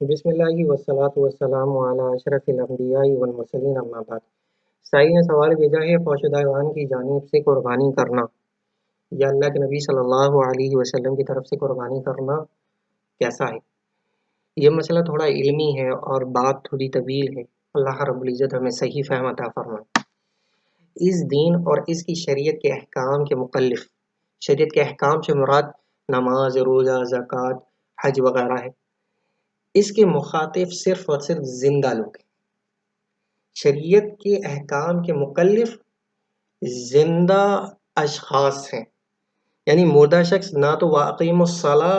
बिस्मिल्लाहि वस्सलातु वस्सलामु अला अशरफिल अंबियाई वल मुरसलीन अम्मा बाद। साई ने सवाल भेजा है फौशदावान की जानिब से कुर्बानी करना या अल्लाह के नबी सल्लल्लाहु अलैहि वसल्लम की तरफ से कुर्बानी करना कैसा है। ये मसला थोड़ा इल्मी है और बात थोड़ी तवील है। अल्लाह रब्बुल इज़्ज़त हमें सही फहम अता फरमाए। इस दीन और इसकी शरीयत के अहकाम के मुकल्लिफ, शरीयत के अहकाम से मुराद नमाज, रोज़ा, ज़कात, हज वगैरह है। इसके मुखातिब सिर्फ और सिर्फ जिंदा लोग हैं। शरीयत के अहकाम के मुकल्लिफ जिंदा अशखास हैं, यानी मुर्दा शख्स ना तो वाक़िमुस्सला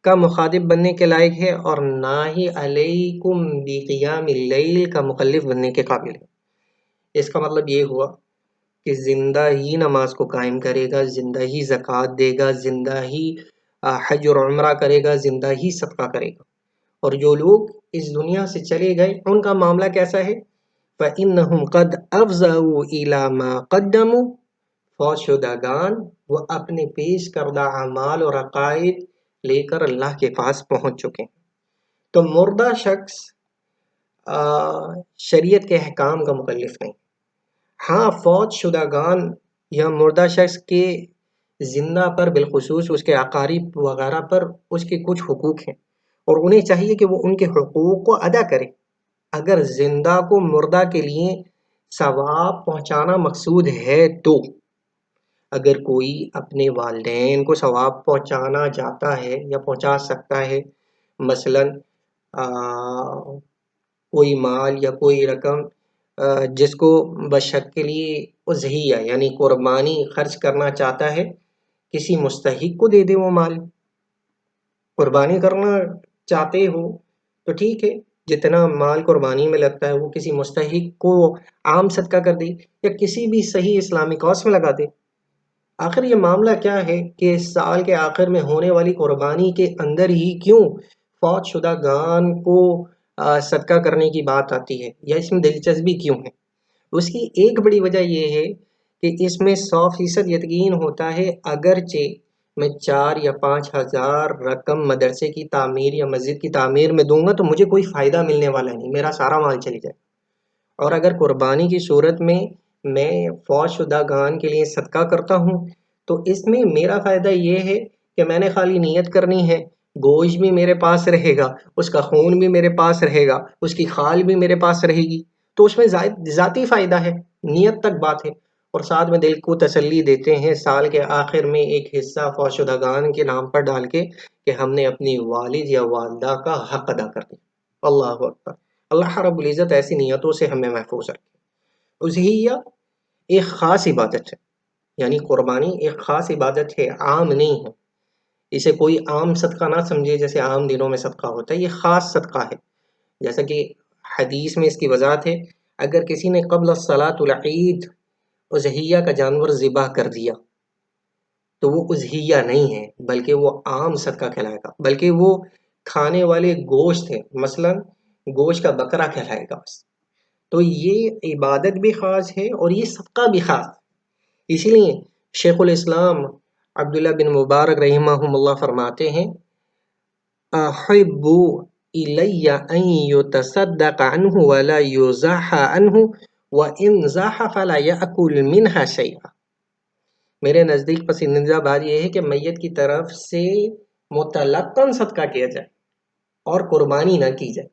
का मुखातिब बनने के लायक है और ना ही अलैकुम बिक़ियामिल लैल का मुकल्लिफ बनने के काबिल है। इसका मतलब ये हुआ कि जिंदा ही नमाज को कायम करेगा, जिंदा ही ज़कात देगा, जिंदा ही हज और उम्रा करेगा, जिंदा ही सदका करेगा। और जो लोग इस दुनिया से चले गए उनका मामला कैसा है? फ़इन्नहुम क़द अफ़ज़ऊ इला मा क़द्दमू, फौशुदगान वो अपने पेश करदा अमाल और अकायद लेकर अल्लाह के पास पहुंच चुके हैं। तो मुर्दा शख्स शरीयत के अहकाम का मुकल्लिफ नहीं। हाँ, फौत शुदागान या मुर्दा शख्स के जिंदा पर बिलखुसूस उसके अकारीब वगैरह पर उसके कुछ हुकूक हैं और उन्हें चाहिए कि वो उनके हुकूक को अदा करे। अगर जिंदा को मुर्दा के लिए सवाब पहुंचाना मकसूद है तो अगर कोई अपने वालिदैन को सवाब पहुंचाना चाहता है या पहुंचा सकता है, मसलन कोई माल या कोई रकम जिसको बशक्कली उज़हिया यानी कुर्बानी खर्च करना चाहता है, किसी मुस्तहिक को दे दे वो माल। कुर्बानी करना चाहते हो तो ठीक है, जितना माल कुर्बानी में लगता है वो किसी मुस्तहिक को आम सदका कर दे या किसी भी सही इस्लामी कॉज में लगा दे। आखिर ये मामला क्या है कि साल के आखिर में होने वाली कुर्बानी के अंदर ही क्यों फौत शुदा गान को सदका करने की बात आती है या इसमें दिलचस्पी क्यों है? उसकी एक बड़ी वजह ये है कि इसमें 100% यकीन होता है, अगरचे मैं 4 या 5,000 रकम मदरसे की तामीर या मस्जिद की तामीर में दूंगा तो मुझे कोई फ़ायदा मिलने वाला नहीं, मेरा सारा माल चले जाए। और अगर कुर्बानी की सूरत में मैं फौत शुदा गान के लिए सदका करता हूँ तो इसमें मेरा फ़ायदा ये है कि मैंने खाली नियत करनी है, गोश्त भी मेरे पास रहेगा, उसका खून भी मेरे पास रहेगा, उसकी खाल भी मेरे पास रहेगी। तो उसमें ज़ाती फ़ायदा है, नियत तक बात है। और साथ में दिल को तसल्ली देते हैं साल के आखिर में एक हिस्सा फौत शुदागान के नाम पर डाल के कि हमने अपनी वालिद या वालदा का हक अदा कर दिया। अल्लाह अकबर। अल्लाह रब्बुल इज़्ज़त ऐसी नियतों से हमें महफूज रखे। उज़हिया एक ख़ास इबादत है, यानी कुर्बानी एक ख़ास इबादत है, आम नहीं है। इसे कोई आम सदका ना समझे जैसे आम दिनों में सदका होता है, ये ख़ास सदका है। जैसा कि हदीस में इसकी वजाहत है, अगर किसी ने क़ब्ल सलातुल ईद उज़हिया का जानवर ज़िबह कर दिया तो वो उज़हिया नहीं है, बल्कि वो आम सदका कहलाएगा, बल्कि वो खाने वाले गोश्त है, मसलन गोश्त का बकरा कहलाएगा बस। तो ये इबादत भी ख़ास है और ये सदका भी ख़ास। इसीलिए शेखुल इस्लाम अब्दुल्ला बिन मुबारक रहिमहुल्लाह फरमाते हैं, अहिब्बु इलैया अन युतसद्दक़ अन्हु वला युज़ाह अन्हु व इन ज़ाह फला याकुल मिन्हा शैआ। मेरे नज़दीक पसंदीदा बात यह है कि मैयत की तरफ से मुतलक्कन सदका किया जाए और कुर्बानी ना की जाए।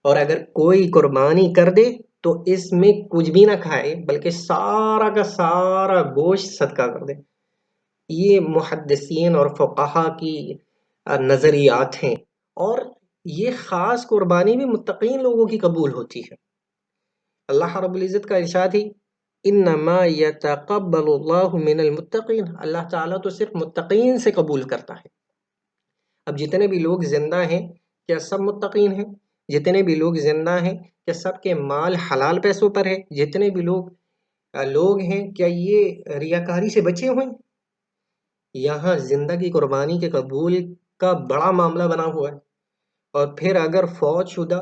और अगर कोई कुर्बानी कर दे तो इसमें कुछ भी ना खाए बल्कि सारा का सारा गोश्त सदका कर दे। ये मुहद्दिसीन और फुक़हा की नज़रियात हैं और ये ख़ास कुर्बानी भी मुत्तक़ीन लोगों की कबूल होती है। अल्लाह रब्बुल इज़्ज़त का इरशाद ही, इन्नमा यतक़ब्बलुल्लाहु मिनल मुत्तक़ीन, अल्लाह ताला तो सिर्फ मुत्तक़ीन से कबूल करता है। अब जितने भी लोग जिंदा हैं क्या सब मुत्तक़ीन हैं? जितने भी लोग जिंदा हैं क्या सबके माल हलाल पैसों पर है? जितने भी लोग हैं क्या ये रियाकारी से बचे हुए हैं? यहाँ ज़िंदगी कुर्बानी के कबूल का बड़ा मामला बना हुआ है। और फिर अगर फौजशुदा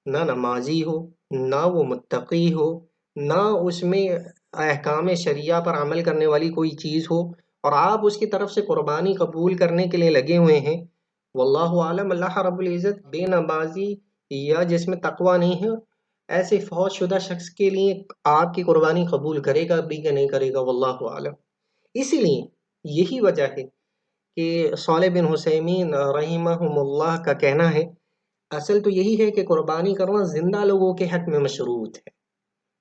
ना नमाजी हो, ना वो मुत्तकी हो, ना उसमें अहकाम शरिया पर अमल करने वाली कोई चीज़ हो, और आप उसकी तरफ से कुर्बानी कबूल करने के लिए लगे हुए हैं, वल्लाहु आलम, अल्लाह रब्बुल इज़्ज़त बेनमाजी या जिसमें तकवा नहीं है, ऐसे फौजशुदा शख्स के लिए आपकी कुर्बानी कबूल करेगा भी कि नहीं करेगा, वल्लाहु आलम। इसीलिए यही वजह है कि सालेह बिन हुसैमीन रहिमहुमुल्लाह का कहना है, असल तो यही है कि कुर्बानी करना जिंदा लोगों के हक में मशरूत है,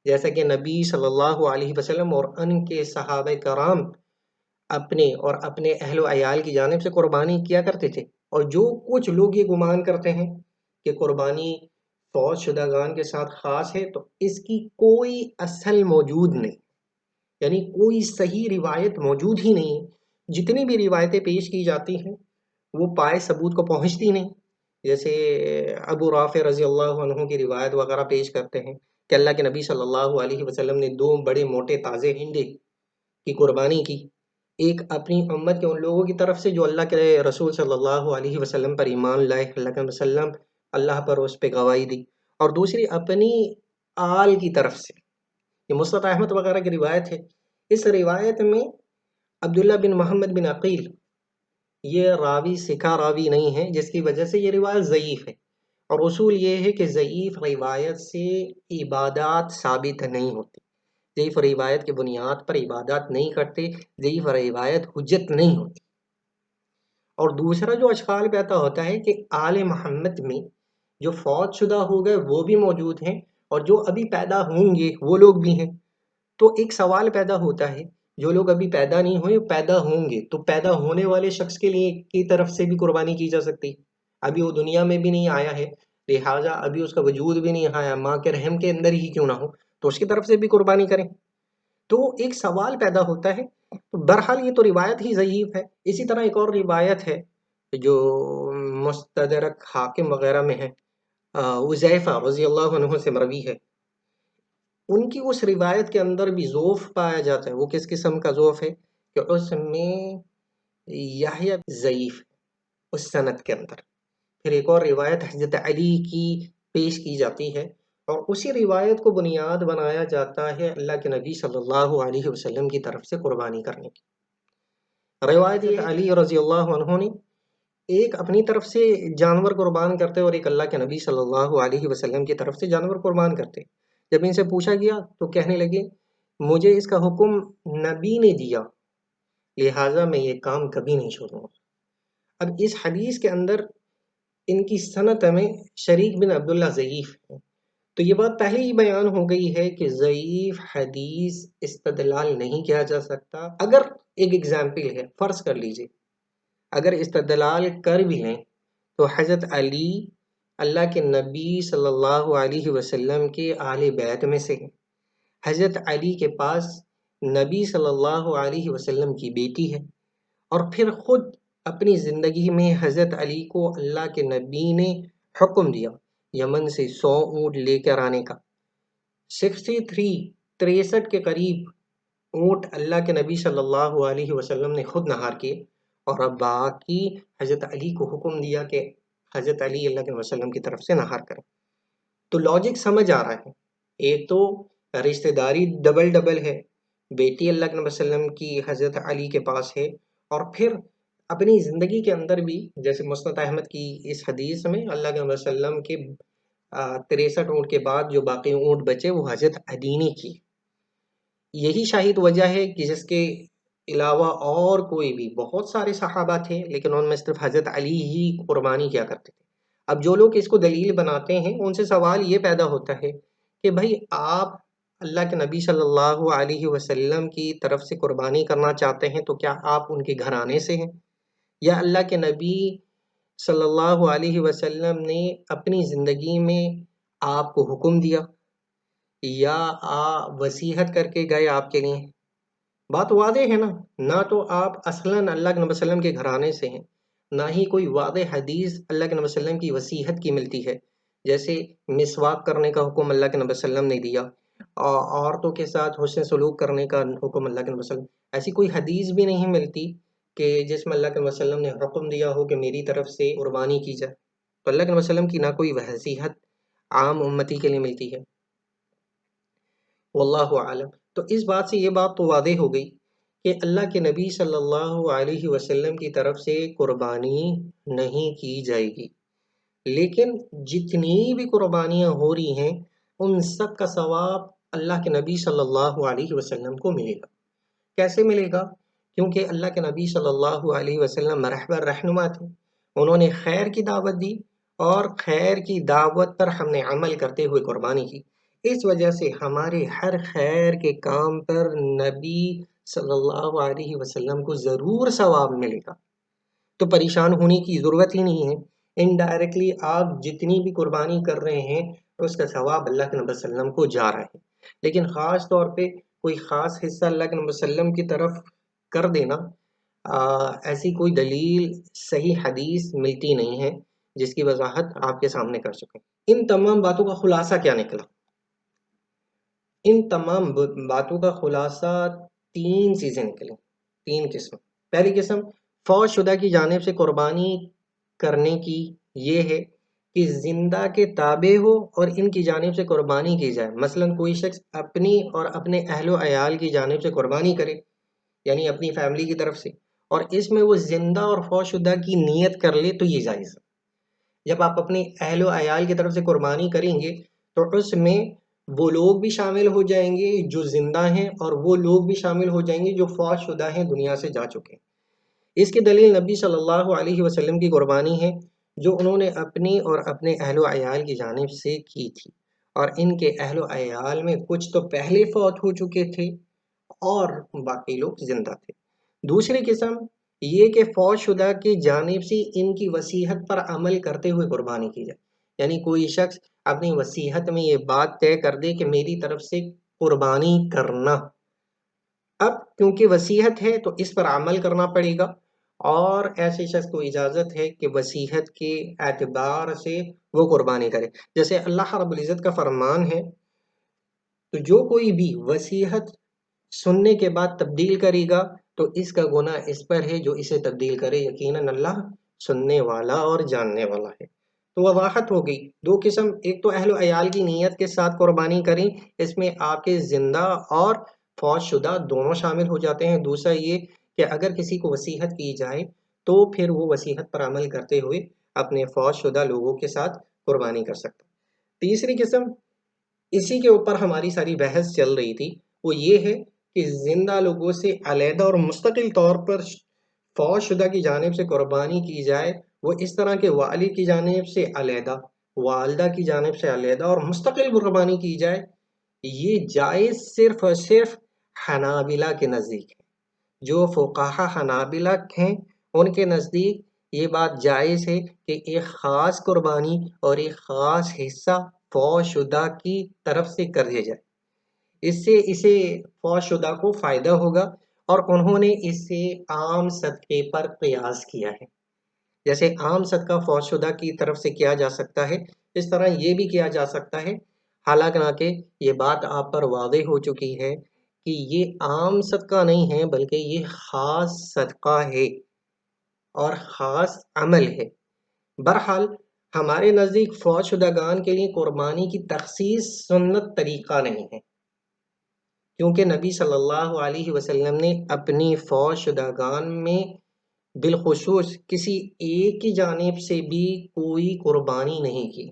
जैसा कि नबी सल्लल्लाहु अलैहि वसल्लम और उनके सहाबा कराम अपने और अपने अहलो अयाल की जानिब से कुर्बानी किया करते थे। और जो कुछ लोग ये गुमान करते हैं कि कुर्बानी फौज शुदागान के साथ खास है, तो इसकी कोई असल मौजूद नहीं, यानी कोई सही रिवायत मौजूद ही नहीं है। जितनी भी रिवायतें पेश की जाती हैं वो पाए सबूत को पहुंचती नहीं। जैसे अबू राफ़े रज़ी अल्लाह अन्हु की रिवायत वगैरह पेश करते हैं कि अल्लाह के नबी सल्लल्लाहु अलैहि वसल्लम ने दो बड़े मोटे ताज़े हिंडे की कुर्बानी की। एक अपनी उम्मत के उन लोगों की तरफ से जो अल्लाह के रसूल सल्लल्लाहु अलैहि वसल्लम पर ईमान लाए, अल्लाह के वसल्लम अल्लाह पर उस पे गवाही दी, और दूसरी अपनी आल की तरफ से। ये मुस्नद अहमद वगैरह की रिवायत है। इस रिवायत में अब्दुल्ला बिन मोहम्मद बिन अकील ये रावी सिखा रावी नहीं है, जिसकी वजह से ये रिवायत ज़ईफ़ है। और उसूल ये है कि ज़ईफ़ रिवायत से इबादत साबित नहीं होती। ज़ईफ़ रिवायत की बुनियाद पर इबादत नहीं करते, ज़ईफ़ रिवायत हुज्जत नहीं होती। और दूसरा जो अशकाल पैदा होता है कि आले मोहम्मद में जो फौतशुदा हो गए वो भी मौजूद हैं, और जो अभी पैदा होंगे वो लोग भी हैं। तो एक सवाल पैदा होता है, जो लोग अभी पैदा नहीं हुए पैदा होंगे, तो पैदा होने वाले शख्स के लिए की तरफ से भी कुर्बानी की जा सकती है। अभी वो दुनिया में भी नहीं आया है, लिहाजा अभी उसका वजूद भी नहीं आया, माँ के रहम के अंदर ही क्यों ना हो, तो उसकी तरफ से भी कुर्बानी करें। तो एक सवाल पैदा होता है। तो बहरहाल ये तो रिवायत ही ज़ईफ़ है। इसी तरह एक और रिवायत है जो मुस्तदरक हाकिम वगैरह में है, हुज़ैफ़ा रज़ी अल्लाहु अन्हु से मरवी है। उनकी उस रिवायत के अंदर भी ज़ोफ़ पाया जाता है। वो किस किस्म का ज़ोफ़ है कि उसमें याह्या ज़ईफ़ उस सनद के अंदर। फिर एक और रिवायत हज़रत अली की पेश की जाती है, और उसी रिवायत को बुनियाद बनाया जाता है अल्लाह के नबी सल्लल्लाहु अलैहि वसल्लम की तरफ से कुर्बानी करने की। रिवायत ये अली रज़ी अल्लाहु अन्हु ने एक अपनी तरफ से जानवर कुर्बान करते और एक अल्लाह के नबी सल्लल्लाहु अलैहि वसल्लम की तरफ से जानवर कुर्बान करते। जब इनसे पूछा गया तो कहने लगे, मुझे इसका हुक्म नबी ने दिया, लिहाजा मैं ये काम कभी नहीं छोड़ूंगा। अब इस हदीस के अंदर इनकी सनत में शरीक बिन अब्दुल्ला ज़ईफ़ है। तो ये बात पहले ही बयान हो गई है कि ज़ईफ़ हदीस इस्तदलाल नहीं किया जा सकता। अगर एक एग्जाम्पल है, फ़र्ज़ कर लीजिए अगर इस्तदलाल कर भी लें तो हज़रत अली अल्लाह के नबी सल्लल्लाहु अलैहि वसल्लम के आले बैत में से हैं। हज़रत अली के पास नबी सल्लल्लाहु अलैहि वसल्लम की बेटी है, और फिर खुद अपनी ज़िंदगी में हज़रत अली को अल्लाह के नबी ने हुक्म दिया यमन से 100 ऊँट लेकर आने का। 63 के करीब ऊँट अल्लाह के नबी सल्लल्लाहु अलैहि वसल्लम ने खुद नहार किए, और अब बाकी हज़रत अली को हुक्म दिया कि हज़रत अली अल्लाह के वसल्लम की तरफ से नहार करें। तो लॉजिक समझ आ रहा है। एक तो रिश्तेदारी डबल डबल है, बेटी अल्लाह के वसल्लम की हज़रत अली के पास है, और फिर अपनी ज़िंदगी के अंदर भी जैसे मुस्नद अहमद की इस हदीस में अल्लाह के वसल्लम के 63 ऊँट के बाद जो बाकी ऊँट बचे वो हज़रत अली ने किए। यही शायद वजह है कि जिसके अलावा और कोई भी बहुत सारे सहाबा थे, लेकिन उनमें सिर्फ हज़रत अली ही कुर्बानी किया करते थे। अब जो लोग इसको दलील बनाते हैं उनसे सवाल ये पैदा होता है कि भाई आप अल्लाह के नबी सल्लल्लाहु अलैहि वसल्लम की तरफ से कुर्बानी करना चाहते हैं, तो क्या आप उनके घराने से हैं, या अल्लाह के नबी सल्लल्लाहु अलैहि वसल्लम ने अपनी ज़िंदगी में आपको हुक्म दिया, या वसीयत करके गए आपके लिए। बात वाज़ेह है ना, ना तो आप असलन अल्लाह के नबी वसल्लम के घराने से हैं, ना ही कोई वाज़ेह हदीस अल्लाह के नबी वसल्लम की वसीयत की मिलती है। जैसे मिसवाक करने का हुक्म अल्लाह के नबी वसल्लम ने दिया, औरतों के साथ हुस्न सलूक करने का हुक्म अल्लाह के नबी वसल्लम, ऐसी कोई हदीस भी नहीं मिलती कि जिसमें अल्लाह के वसल्लम ने हुक्म दिया हो कि मेरी तरफ से कुर्बानी की जाए, तो अल्लाह के वसल्लम की ना कोई वसीयत आम उम्मती के लिए मिलती है। वल्लाहु आलम। तो इस बात से ये बात तो वाज़ेह हो गई कि अल्लाह के नबी सल्लल्लाहु अलैहि वसल्लम की तरफ से कुर्बानी नहीं की जाएगी। लेकिन जितनी भी कुर्बानियाँ हो रही हैं, उन सब का सवाब अल्लाह के नबी सल्लल्लाहु अलैहि वसल्लम को मिलेगा। कैसे मिलेगा? क्योंकि अल्लाह के नबी सल्लल्लाहु अलैहि वसल्लम रहबर रहनुमा थे। उन्होंने खैर की दावत दी और खैर की दावत पर हमने अमल करते हुए कुर्बानी की। इस वजह से हमारे हर खैर के काम पर नबी सल्लल्लाहु अलैहि वसल्लम को ज़रूर सवाब मिलेगा। तो परेशान होने की ज़रूरत ही नहीं है। इनडायरेक्टली आप जितनी भी कुर्बानी कर रहे हैं, उसका सवाब अल्लाह के नबी वसल्लम को जा रहा है। लेकिन ख़ास तौर पे कोई ख़ास हिस्सा अल्लाह के नबी वसल्लम की तरफ कर देना, ऐसी कोई दलील सही हदीस मिलती नहीं है जिसकी वजाहत आपके सामने कर सकें। इन तमाम बातों का खुलासा क्या निकला? इन तमाम बातों का खुलासा 3 चीज़ें निकली, 3 किस्म। पहली किस्म फौज शुदा की जानिब से कुर्बानी करने की ये है कि ज़िंदा के ताबे हो और इनकी जानिब से कुर्बानी की जाए। मसलन कोई शख्स अपनी और अपने अहलो अयाल की जानिब से कुर्बानी करे, यानी अपनी फैमिली की तरफ से, और इसमें वो ज़िंदा और फौज शुदा की नीयत कर ले तो ये जायज़ है। जब आप अपने अहलो अयाल की तरफ से कुर्बानी करेंगे तो उसमें वो लोग भी शामिल हो जाएंगे जो जिंदा हैं और वो लोग भी शामिल हो जाएंगे जो फौत शुदा हैं, दुनिया से जा चुके हैं। इसकी दलील नबी सल्लल्लाहु अलैहि वसल्लम की कुर्बानी है जो उन्होंने अपनी और अपने अहलो अयाल की जानिब से की थी, और इनके अहलो अयाल में कुछ तो पहले फौत हो चुके थे और बाकी लोग जिंदा थे। दूसरी किस्म ये कि फौत शुदा की जानिब से इनकी वसीहत पर अमल करते हुए कुर्बानी की जाए, यानी कोई शख्स अपनी वसीहत में ये बात तय कर दे कि मेरी तरफ से कुर्बानी करना। अब क्योंकि वसीहत है तो इस पर अमल करना पड़ेगा, और ऐसे शख्स को इजाज़त है कि वसीहत के एतबार से वो कुर्बानी करे। जैसे अल्लाह रब्बुल इज़्ज़त का फरमान है, तो जो कोई भी वसीहत सुनने के बाद तब्दील करेगा तो इसका गुनाह इस पर है जो इसे तब्दील करे, यकीनन अल्लाह सुनने वाला और जानने वाला है। तो ववाहत हो गई दो किस्म, एक तो अहलो अयाल की नीयत के साथ कुर्बानी करें, इसमें आपके जिंदा और फौत शुदा दोनों शामिल हो जाते हैं। दूसरा ये कि अगर किसी को वसीहत की जाए तो फिर वो वसीहत पर अमल करते हुए अपने फौत शुदा लोगों के साथ कुर्बानी कर सकता। तीसरी किस्म, इसी के ऊपर हमारी सारी बहस चल रही थी, वो ये है कि ज़िंदा लोगों से अलहदा और मुस्तकिल तौर पर फौत शुदा की जानिब से कुर्बानी की जाए, वो इस तरह के वालिद की जानिब से अलहदा, वालदा की जानिब से अलहदा और मुस्तकिल कुर्बानी की जाए, ये जायज़ सिर्फ़ और सिर्फ़ हनाबिला के नज़दीक है। जो फ़ुक़हा हनाबिला हैं, उनके नज़दीक ये बात जायज़ है कि एक ख़ास कुर्बानी और एक ख़ास हिस्सा फौत शुदा की तरफ से कर दिया जाए। इससे इसे फौत शुदा को फ़ायदा होगा, और उन्होंने इसे आम सदक़े पर क़ियास किया है। जैसे आम सदका फौत शुदा की तरफ से किया जा सकता है, इस तरह ये भी किया जा सकता है। हालांकि ये बात आप पर वाज़ेह हो चुकी है कि ये आम सदका नहीं है, बल्कि ये ख़ास सदका है और ख़ास अमल है। बहरहाल हमारे नज़दीक फौत शुदागान के लिए कुर्बानी की तख़सीस सुन्नत तरीक़ा नहीं है, क्योंकि नबी सल्लल्लाहु अलैहि वसल्लम ने अपनी फौत शुदागान में बिलखुसूस किसी एक की जानिब से भी कोई कुर्बानी नहीं की।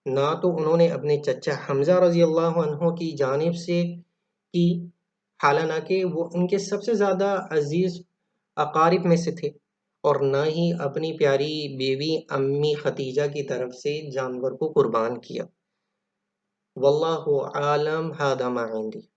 ना तो उन्होंने अपने चचा हमज़ा रज़ी अल्लाह अन्हु की जानिब से की, हालांकि वो उनके सबसे ज़्यादा अज़ीज़ अकारिब में से थे, और ना ही अपनी प्यारी बीवी अम्मी खतीजा की तरफ से जानवर को कुर्बान किया। वल्लाहु आलम, हादा मा इंदी।